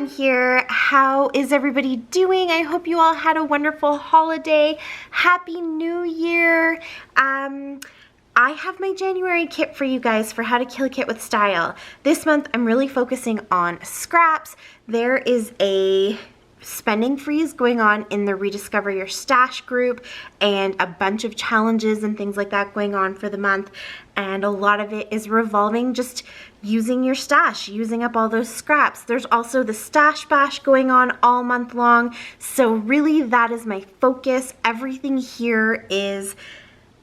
here. How is everybody doing? I hope you all had a wonderful holiday. Happy New Year. I have my January kit for you guys for how to kill a kit with style. This month I'm really focusing on scraps. There is a spending freeze going on in the Rediscover Your Stash group and a bunch of challenges and things like that going on for the month, and a lot of it is revolving just using your stash, using up all those scraps. There's also the stash bash going on all month long, so really that is my focus. Everything here is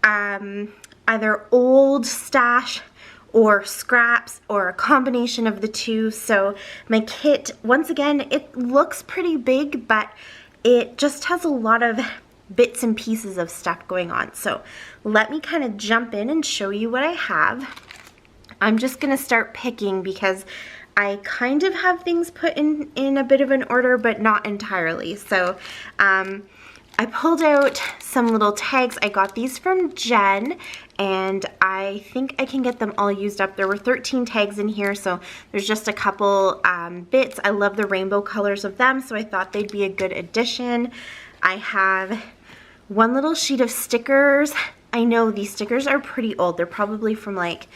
either old stash or scraps or a combination of the two. So my kit, once again, it looks pretty big, but it just has a lot of bits and pieces of stuff going on. So let me kind of jump in and show you what I have. I'm just gonna start picking because I kind of have things put in a bit of an order, but not entirely. So I pulled out some little tags. I got these from Jen, and I think I can get them all used up. There were 13 tags in here, so there's just a couple bits. I love the rainbow colors of them, so I thought they'd be a good addition. I have one little sheet of stickers. I know these stickers are pretty old. They're probably from like,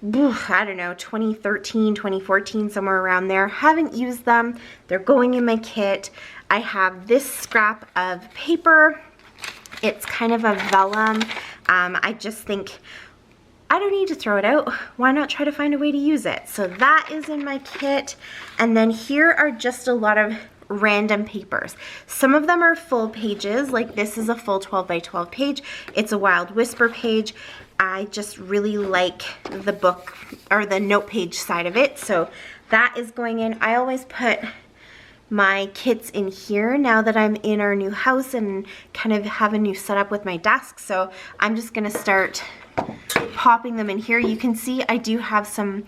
I don't know, 2013, 2014, somewhere around there. Haven't used them. They're going in my kit. I have this scrap of paper. It's kind of a vellum. I just think I don't need to throw it out. Why not try to find a way to use it? So that is in my kit. And then here are just a lot of random papers. Some of them are full pages, like this is a full 12 by 12 page. It's a Wild Whisper page. I just really like the book or the note page side of it, so that is going in. I always put my kits in here now that I'm in our new house and kind of have a new setup with my desk, so I'm just gonna start popping them in here. You can see I do have some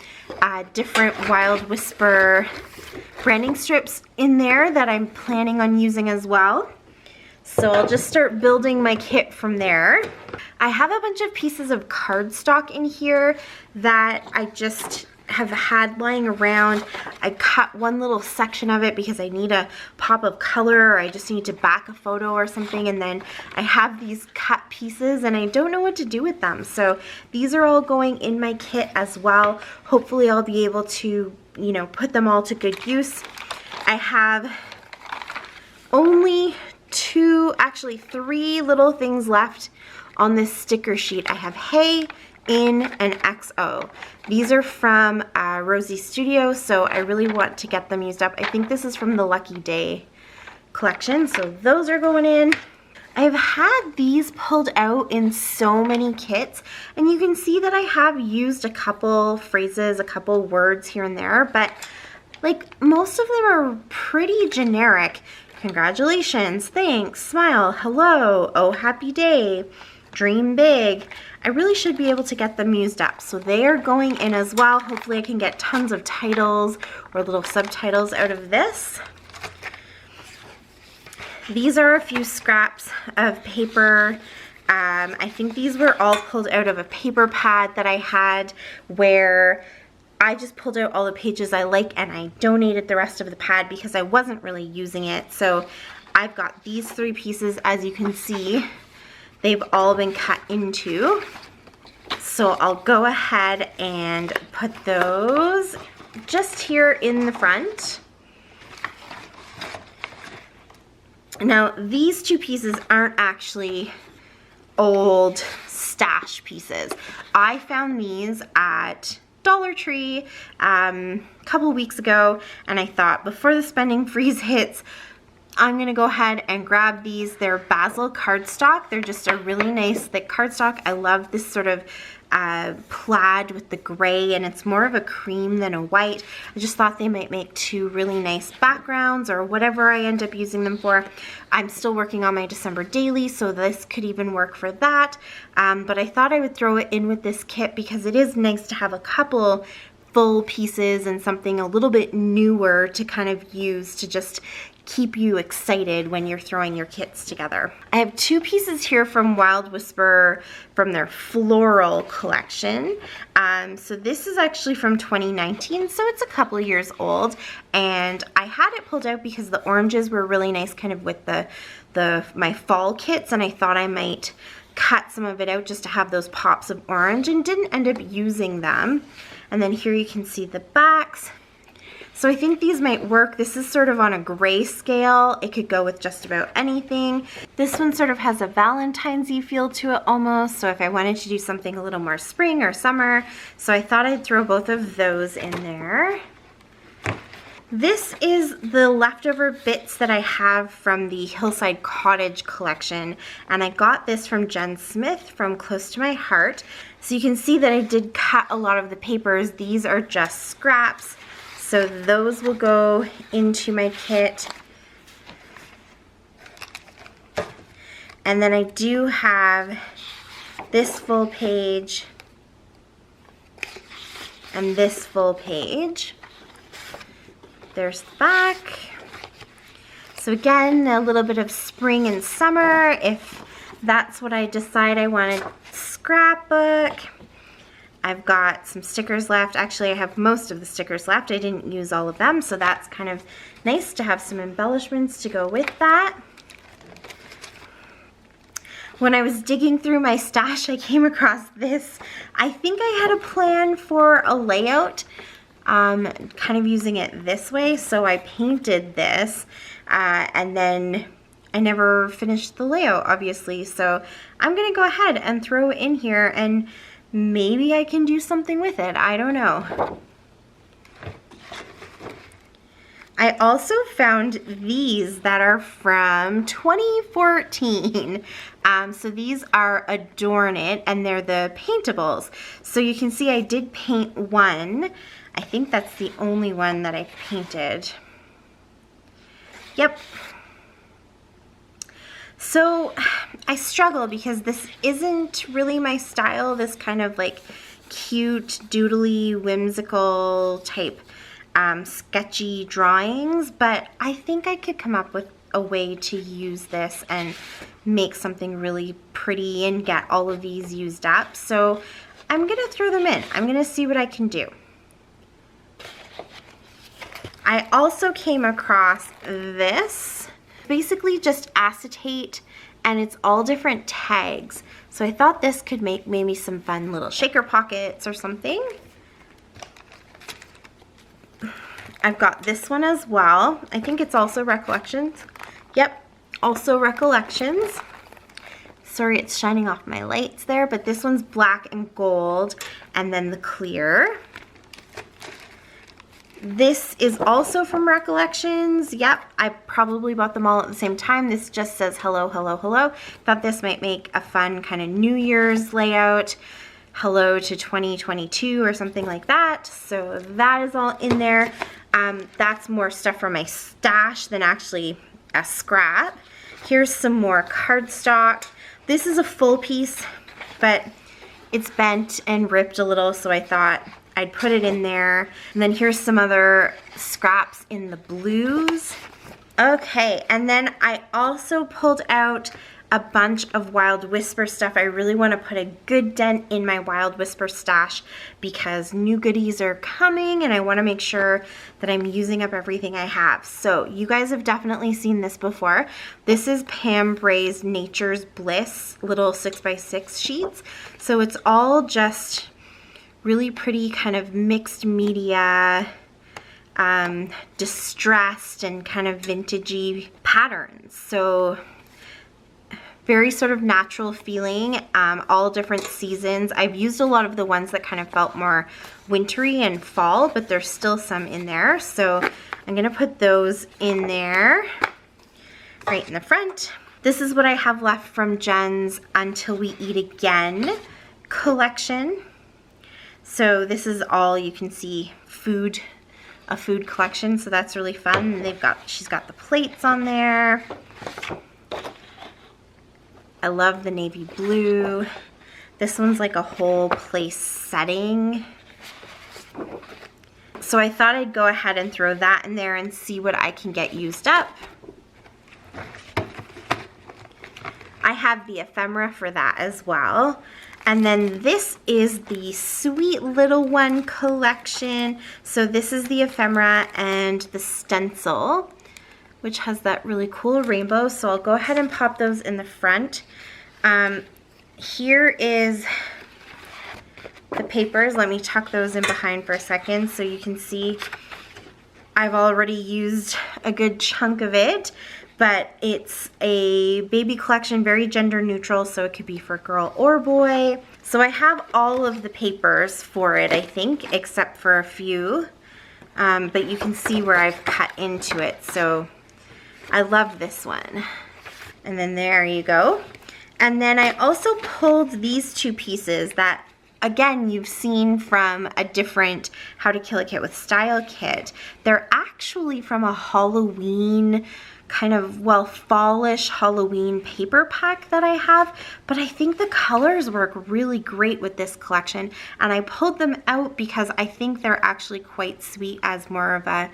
different Wild Whisper branding strips in there that I'm planning on using as well. So I'll just start building my kit from there. I have a bunch of pieces of cardstock in here that I just have had lying around. I cut one little section of it because I need a pop of color, or I just need to back a photo or something, and then I have these cut pieces and I don't know what to do with them. So these are all going in my kit as well. Hopefully I'll be able to, you know, put them all to good use. I have only three little things left on this sticker sheet. I have Hey, In, and XO. These are from Rosie Studio, so I really want to get them used up. I think this is from the Lucky Day collection, so those are going in. I've had these pulled out in so many kits, and you can see that I have used a couple phrases, a couple words here and there, but like most of them are pretty generic. Congratulations, thanks, smile, hello, oh happy day, dream big. I really should be able to get them used up, so they are going in as well. Hopefully I can get tons of titles or little subtitles out of this. These are a few scraps of paper. I think these were all pulled out of a paper pad that I had where I just pulled out all the pages I like and I donated the rest of the pad because I wasn't really using it. So I've got these three pieces, as you can see. They've all been cut into. So I'll go ahead and put those just here in the front. Now these two pieces aren't actually old stash pieces. I found these at Dollar Tree a couple weeks ago, and I thought before the spending freeze hits, I'm gonna go ahead and grab these. They're Basil Cardstock. They're just a really nice thick cardstock. I love this sort of plaid with the gray, and it's more of a cream than a white. I just thought they might make two really nice backgrounds or whatever I end up using them for. I'm still working on my December daily, so this could even work for that. But I thought I would throw it in with this kit because it is nice to have a couple full pieces and something a little bit newer to kind of use to just keep you excited when you're throwing your kits together. I have two pieces here from Wild Whisper from their floral collection. So this is actually from 2019, so it's a couple of years old, and I had it pulled out because the oranges were really nice kind of with my fall kits, and I thought I might cut some of it out just to have those pops of orange, and didn't end up using them. And then here you can see the backs. So I think these might work. This is sort of on a gray scale. It could go with just about anything. This one sort of has a Valentine's-y feel to it almost, so if I wanted to do something a little more spring or summer, so I thought I'd throw both of those in there. This is the leftover bits that I have from the Hillside Cottage collection, and I got this from Jen Smith from Close to My Heart. So you can see that I did cut a lot of the papers. These are just scraps. So those will go into my kit. And then I do have this full page and this full page. There's the back. So again, a little bit of spring and summer if that's what I decide I want to scrapbook. I've got some stickers left. Actually, I have most of the stickers left. I didn't use all of them, so that's kind of nice to have some embellishments to go with that. When I was digging through my stash, I came across this. I think I had a plan for a layout, kind of using it this way, so I painted this, and then I never finished the layout, obviously, so I'm gonna go ahead and throw it in here, and maybe I can do something with it. I don't know. I also found these that are from 2014. So these are Adorn It, and they're the Paintables. So you can see I did paint one. I think that's the only one that I painted. Yep. So I struggle because this isn't really my style, this kind of like cute, doodly, whimsical type sketchy drawings, but I think I could come up with a way to use this and make something really pretty and get all of these used up. So I'm gonna throw them in. I'm gonna see what I can do. I also came across this, basically just acetate, and it's all different tags. So I thought this could make maybe some fun little shaker pockets or something. I've got this one as well. I think it's also Recollections. Yep, also Recollections. Sorry, it's shining off my lights there, but this one's black and gold, and then the clear. This is also from Recollections. Yep, I probably bought them all at the same time. This just says hello, hello, hello. Thought this might make a fun kind of New Year's layout. Hello to 2022 or something like that. So that is all in there. That's more stuff from my stash than actually a scrap. Here's some more cardstock. This is a full piece, but it's bent and ripped a little, so I thought I'd put it in there. And then here's some other scraps in the blues. Okay, and then I also pulled out a bunch of Wild Whisper stuff. I really want to put a good dent in my Wild Whisper stash because new goodies are coming and I want to make sure that I'm using up everything I have. So you guys have definitely seen this before. This is Pam Bray's Nature's Bliss little 6x6 sheets. So it's all just really pretty kind of mixed media, distressed and kind of vintagey patterns. So very sort of natural feeling, all different seasons. I've used a lot of the ones that kind of felt more wintry and fall, but there's still some in there. So I'm gonna put those in there right in the front. This is what I have left from Jen's Until We Eat Again collection. So this is all, you can see, a food collection, so that's really fun. She's got the plates on there. I love the navy blue. This one's like a whole place setting. So I thought I'd go ahead and throw that in there and see what I can get used up. I have the ephemera for that as well. And then this is the Sweet Little One collection. So this is the ephemera and the stencil, which has that really cool rainbow. So I'll go ahead and pop those in the front. Here is the papers. Let me tuck those in behind for a second so you can see I've already used a good chunk of it. But it's a baby collection, very gender neutral, so it could be for girl or boy. So I have all of the papers for it, I think, except for a few. But you can see where I've cut into it. So I love this one. And then there you go. And then I also pulled these two pieces that, again, you've seen from a different How to Kill a Kit with Style kit. They're actually from a Halloween kind of, well, fallish Halloween paper pack that I have, but I think the colors work really great with this collection, and I pulled them out because I think they're actually quite sweet as more of a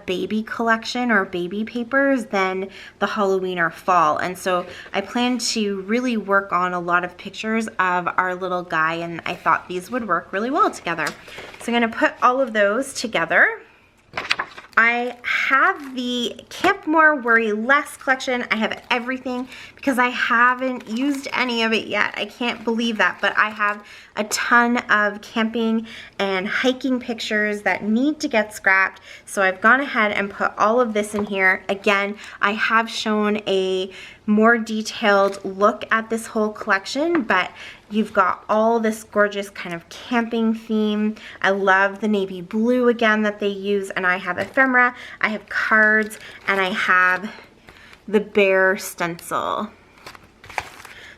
baby collection or baby papers than the Halloween or fall. And so I plan to really work on a lot of pictures of our little guy, and I thought these would work really well together. So I'm going to put all of those together. I have the Camp More Worry Less collection. I have everything because I haven't used any of it yet. I can't believe that, but I have a ton of camping and hiking pictures that need to get scrapped. So I've gone ahead and put all of this in here. Again, I have shown a more detailed look at this whole collection, but you've got all this gorgeous kind of camping theme. I love the navy blue again that they use, and I have ephemera, I have cards, and I have the bear stencil.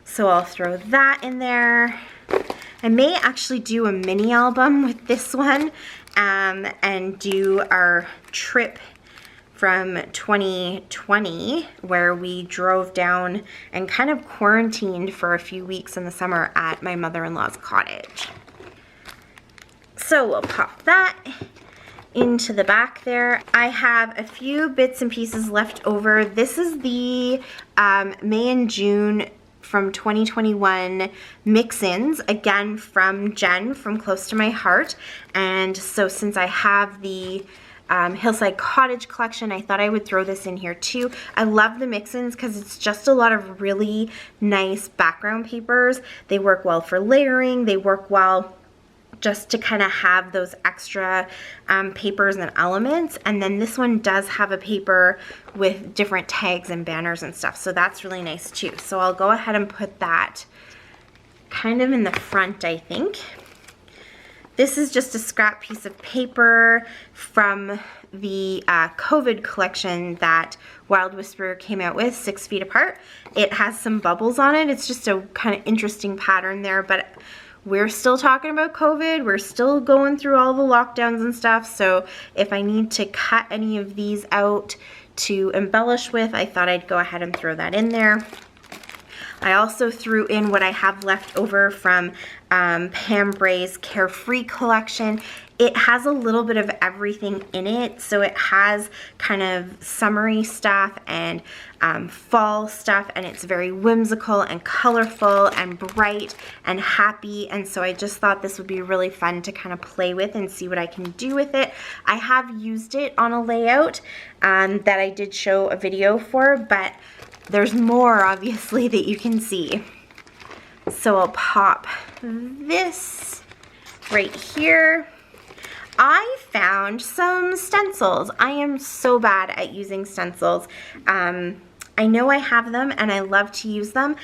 So I'll throw that in there. I may actually do a mini album with this one and do our trip from 2020 where we drove down and kind of quarantined for a few weeks in the summer at my mother-in-law's cottage. So we'll pop that into the back there. I have a few bits and pieces left over. This is the May and June from 2021 mix-ins, again from Jen from Close to My Heart. And so since I have the Hillside Cottage collection, I thought I would throw this in here too. I love the mix-ins because it's just a lot of really nice background papers. They work well for layering. They work well just to kind of have those extra papers and elements. And then this one does have a paper with different tags and banners and stuff, so that's really nice too. So I'll go ahead and put that kind of in the front, I think. This is just a scrap piece of paper from the COVID collection that Wild Whisperer came out with, 6 feet apart. It has some bubbles on it. It's just a kind of interesting pattern there, but we're still talking about COVID. We're still going through all the lockdowns and stuff, so if I need to cut any of these out to embellish with, I thought I'd go ahead and throw that in there. I also threw in what I have left over from Pam Bray's Carefree collection. It has a little bit of everything in it, so it has kind of summery stuff and fall stuff, and it's very whimsical and colorful and bright and happy, and so I just thought this would be really fun to kind of play with and see what I can do with it. I have used it on a layout that I did show a video for, but there's more obviously that you can see. So I'll pop this right here. I found some stencils. I am so bad at using stencils. I know I have them and I love to use them.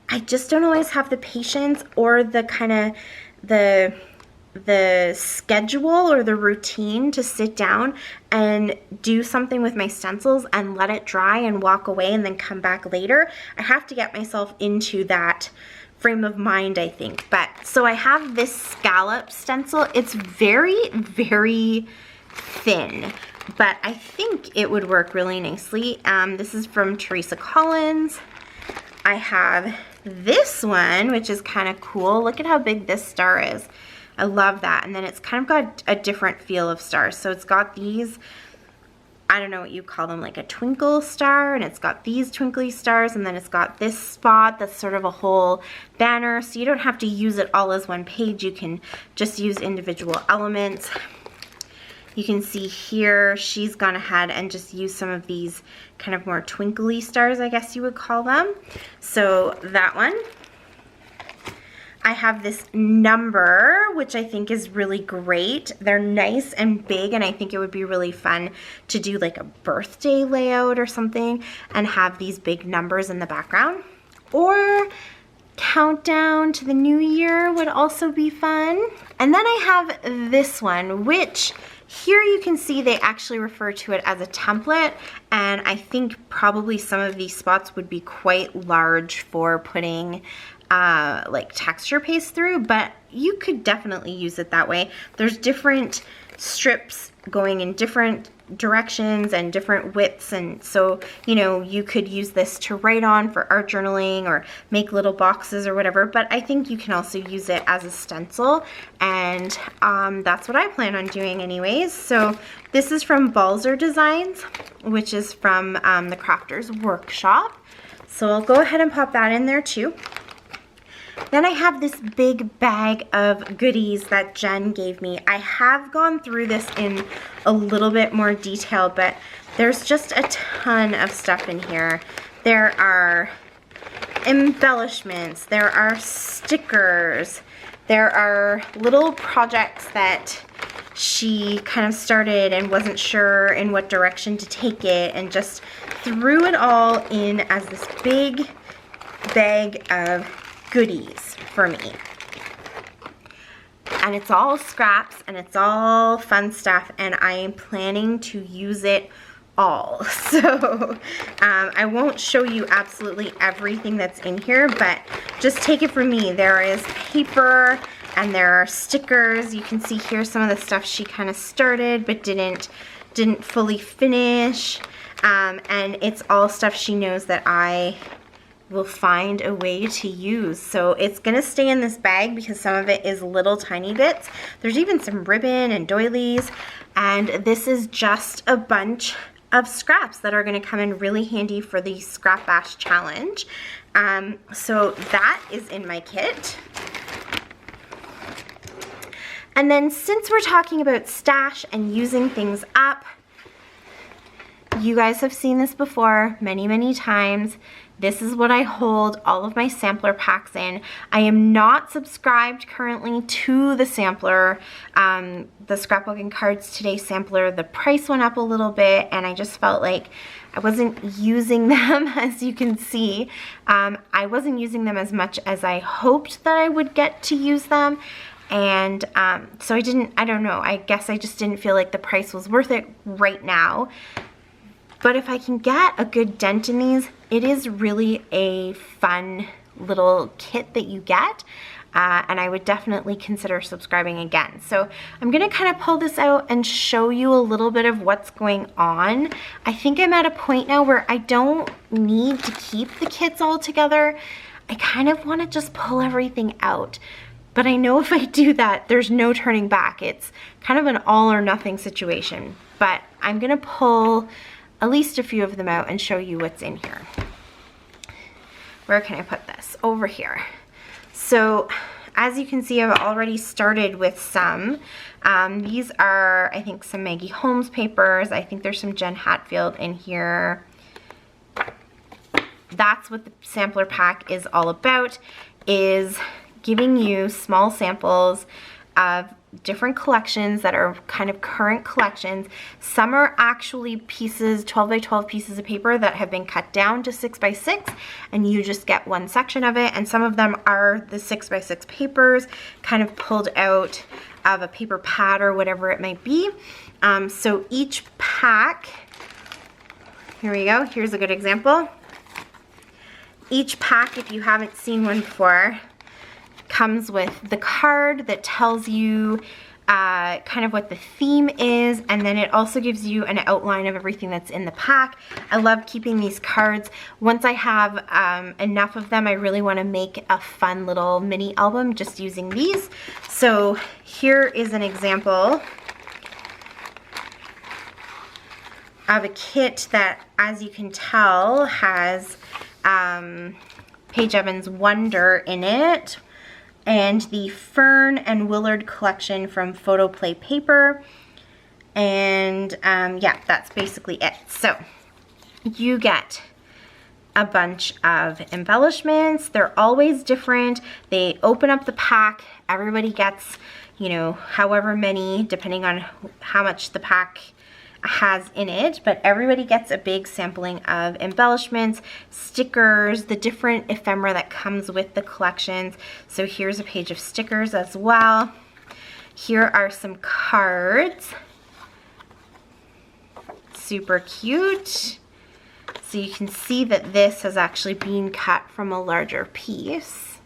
I just don't always have the patience or the kind of the schedule or the routine to sit down and do something with my stencils and let it dry and walk away and then come back later. I have to get myself into that frame of mind, I think. But so I have this Scallop Stencil. It's very, very thin, but I think it would work really nicely. This is from Teresa Collins. I have this one, which is kind of cool. Look at how big this star is. I love that. And then it's kind of got a different feel of stars. So it's got these, I don't know what you call them, like a twinkle star, and it's got these twinkly stars, and then it's got this spot that's sort of a whole banner. So you don't have to use it all as one page. You can just use individual elements. You can see here she's gone ahead and just used some of these kind of more twinkly stars, I guess you would call them. So that one. I have this number, which I think is really great. They're nice and big, and I think it would be really fun to do like a birthday layout or something and have these big numbers in the background. Or countdown to the new year would also be fun. And then I have this one, which here you can see they actually refer to it as a template, and I think probably some of these spots would be quite large for putting like texture paste through, but you could definitely use it that way. There's different strips going in different directions and different widths, and so you know you could use this to write on for art journaling or make little boxes or whatever, but I think you can also use it as a stencil, and that's what I plan on doing anyways. So this is from Balzer Designs, which is from the Crafters Workshop, so I'll go ahead and pop that in there too. Then I have this big bag of goodies that Jen gave me. I have gone through this in a little bit more detail, but there's just a ton of stuff in here. There are embellishments, there are stickers, there are little projects that she kind of started and wasn't sure in what direction to take it, and just threw it all in as this big bag of goodies for me. And it's all scraps and it's all fun stuff, and I am planning to use it all. So I won't show you absolutely everything that's in here, but just take it from me. There is paper and there are stickers. You can see here some of the stuff she kind of started but didn't fully finish, and it's all stuff she knows that I will find a way to use. So it's gonna stay in this bag because some of it is little tiny bits. There's even some ribbon and doilies, and this is just a bunch of scraps that are gonna come in really handy for the Scrap Bash Challenge. So that is in my kit. And then since we're talking about stash and using things up, you guys have seen this before many, many times. This is what I hold all of my sampler packs in. I am not subscribed currently to the sampler, the Scrapbook and Cards Today sampler. The price went up a little bit, and I just felt like I wasn't using them, as you can see. I wasn't using them as much as I hoped that I would get to use them. And so I don't know, I guess I just didn't feel like the price was worth it right now. But if I can get a good dent in these, it is really a fun little kit that you get, and I would definitely consider subscribing again. So I'm gonna kind of pull this out and show you a little bit of what's going on. I think I'm at a point now where I don't need to keep the kits all together. I kind of want to just pull everything out. But I know if I do that, there's no turning back. It's kind of an all or nothing situation. But I'm gonna pull at least a few of them out and show you what's in here. Where can I put this? Over here. So as you can see, I've already started with some. These are, I think, some Maggie Holmes papers. I think there's some Jen Hatfield in here. That's what the sampler pack is all about, is giving you small samples of different collections that are kind of current collections. Some are actually pieces, 12 by 12 pieces of paper that have been cut down to 6 by 6, and you just get one section of it. And some of them are the 6 by 6 papers kind of pulled out of a paper pad or whatever it might be. So each pack, here we go, here's a good example. Each pack, if you haven't seen one before, comes with the card that tells you kind of what the theme is, and then it also gives you an outline of everything that's in the pack. I love keeping these cards. Once I have enough of them, I really want to make a fun little mini album just using these. So here is an example of a kit that, as you can tell, has Paige Evans Wonder in it, and the Fern and Willard collection from Photoplay Paper. And yeah, that's basically it. So you get a bunch of embellishments. They're always different. They open up the pack. Everybody gets, you know, however many, depending on how much the pack has in it, but everybody gets a big sampling of embellishments, stickers, the different ephemera that comes with the collections. So here's a page of stickers as well. Here are some cards. Super cute. So you can see that this has actually been cut from a larger piece.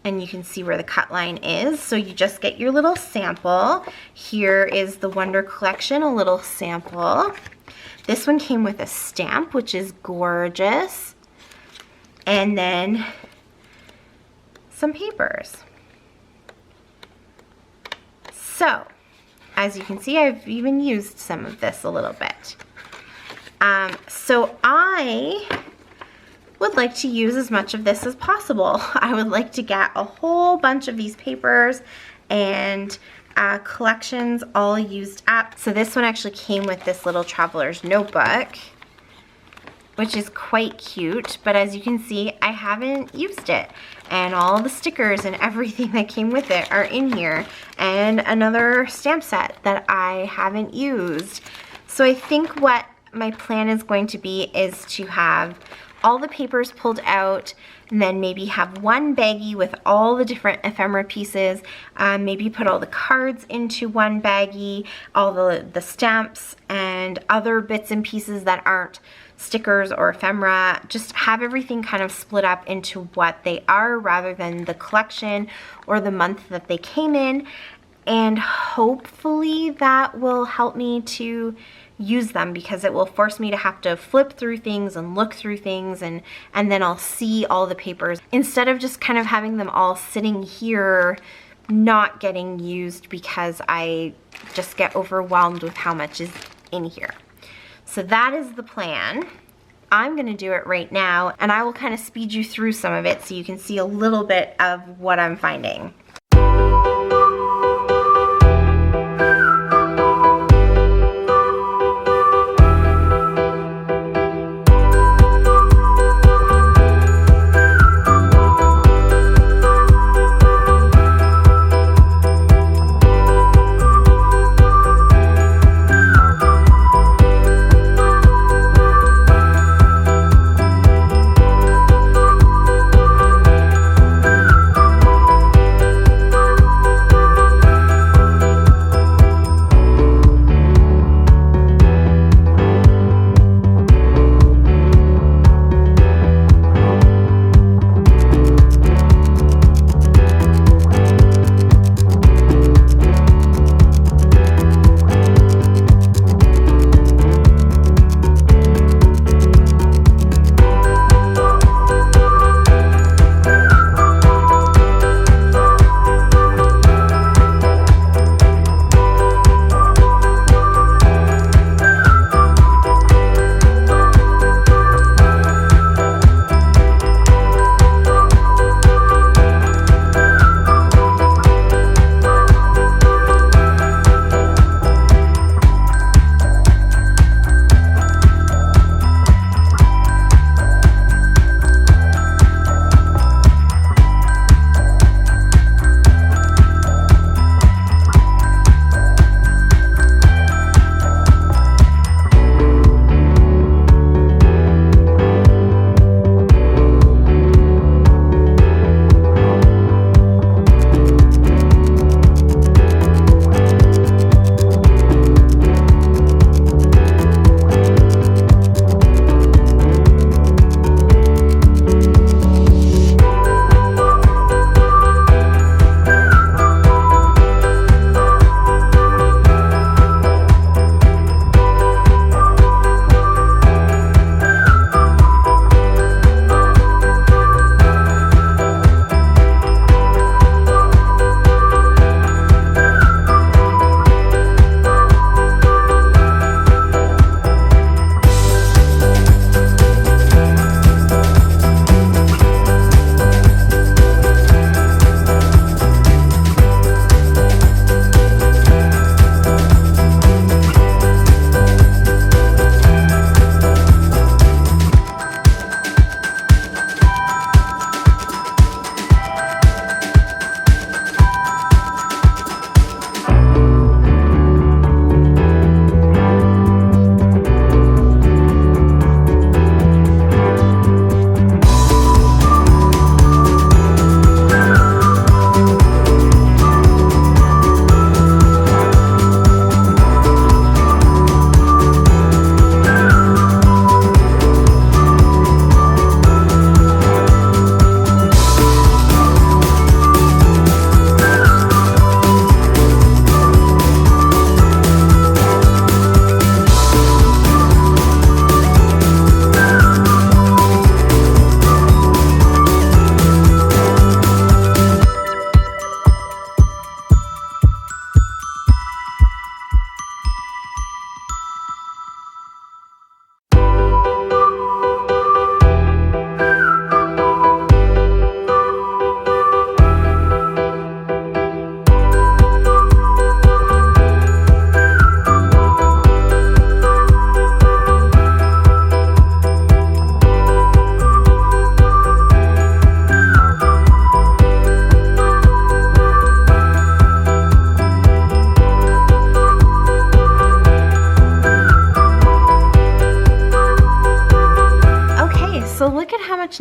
And you can see where the cut line is. So you just get your little sample. Here is the Wonder Collection, a little sample. This one came with a stamp, which is gorgeous. And then some papers. So, as you can see, I've even used some of this a little bit. So I would like to use as much of this as possible. I would like to get a whole bunch of these papers and collections all used up. So this one actually came with this little traveler's notebook, which is quite cute, but as you can see, I haven't used it. And all the stickers and everything that came with it are in here. And another stamp set that I haven't used. So I think what my plan is going to be is to have all the papers pulled out, and then maybe have one baggie with all the different ephemera pieces, maybe put all the cards into one baggie, all the stamps and other bits and pieces that aren't stickers or ephemera, just have everything kind of split up into what they are rather than the collection or the month that they came in, and hopefully that will help me to use them, because it will force me to have to flip through things and look through things, and then I'll see all the papers instead of just kind of having them all sitting here not getting used because I just get overwhelmed with how much is in here. So that is the plan. I'm gonna do it right now, and I will kind of speed you through some of it so you can see a little bit of what I'm finding.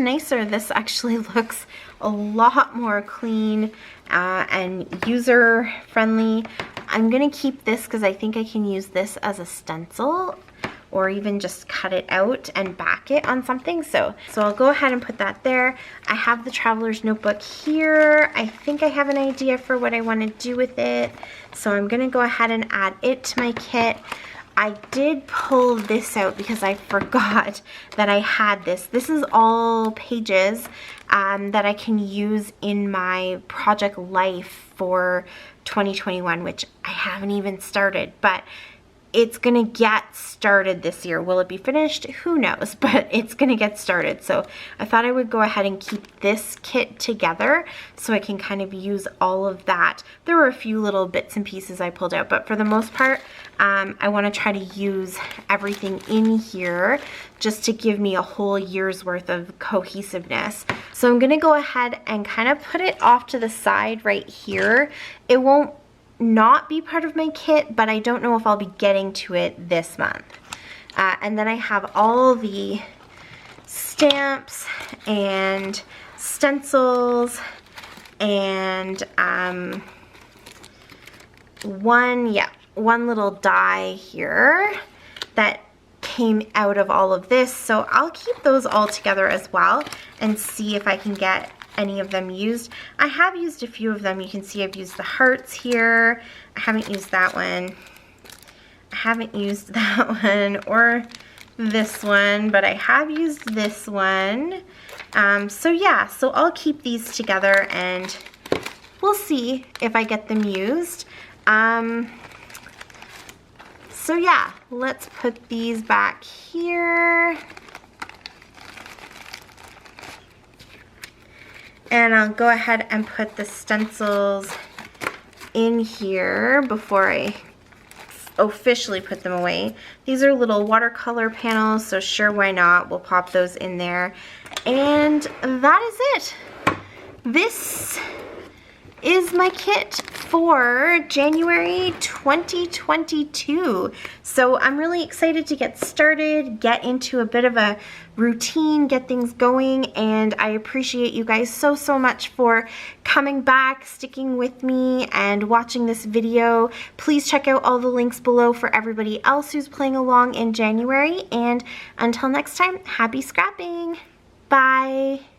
nicer. This actually looks a lot more clean and user friendly. I'm gonna keep this because I think I can use this as a stencil, or even just cut it out and back it on something. So I'll go ahead and put that there. I have the Traveler's Notebook here. I think I have an idea for what I want to do with it. So I'm gonna go ahead and add it to my kit. I did pull this out because I forgot that I had this. This is all pages that I can use in my project life for 2021, which I haven't even started, but it's gonna get started this year. Will it be finished? Who knows, but it's gonna get started. So I thought I would go ahead and keep this kit together so I can kind of use all of that. There were a few little bits and pieces I pulled out, but for the most part, I wanna try to use everything in here just to give me a whole year's worth of cohesiveness. So I'm gonna go ahead and kind of put it off to the side right here. It won't not be part of my kit, but I don't know if I'll be getting to it this month. And then I have all the stamps and stencils and one little die here that came out of all of this. So I'll keep those all together as well and see if I can get any of them used. I have used a few of them. You can see I've used the hearts here. I haven't used that one. I haven't used that one or this one, but I have used this one. So yeah, so I'll keep these together and we'll see if I get them used. So yeah, let's put these back here. And I'll go ahead and put the stencils in here before I officially put them away. These are little watercolor panels, so sure, why not? We'll pop those in there. And that is it. This is my kit for January 2022. So I'm really excited to get started, get into a bit of a routine, get things going, and I appreciate you guys so much for coming back, sticking with me, and watching this video. Please check out all the links below for everybody else who's playing along in January, and until next time, happy scrapping! Bye!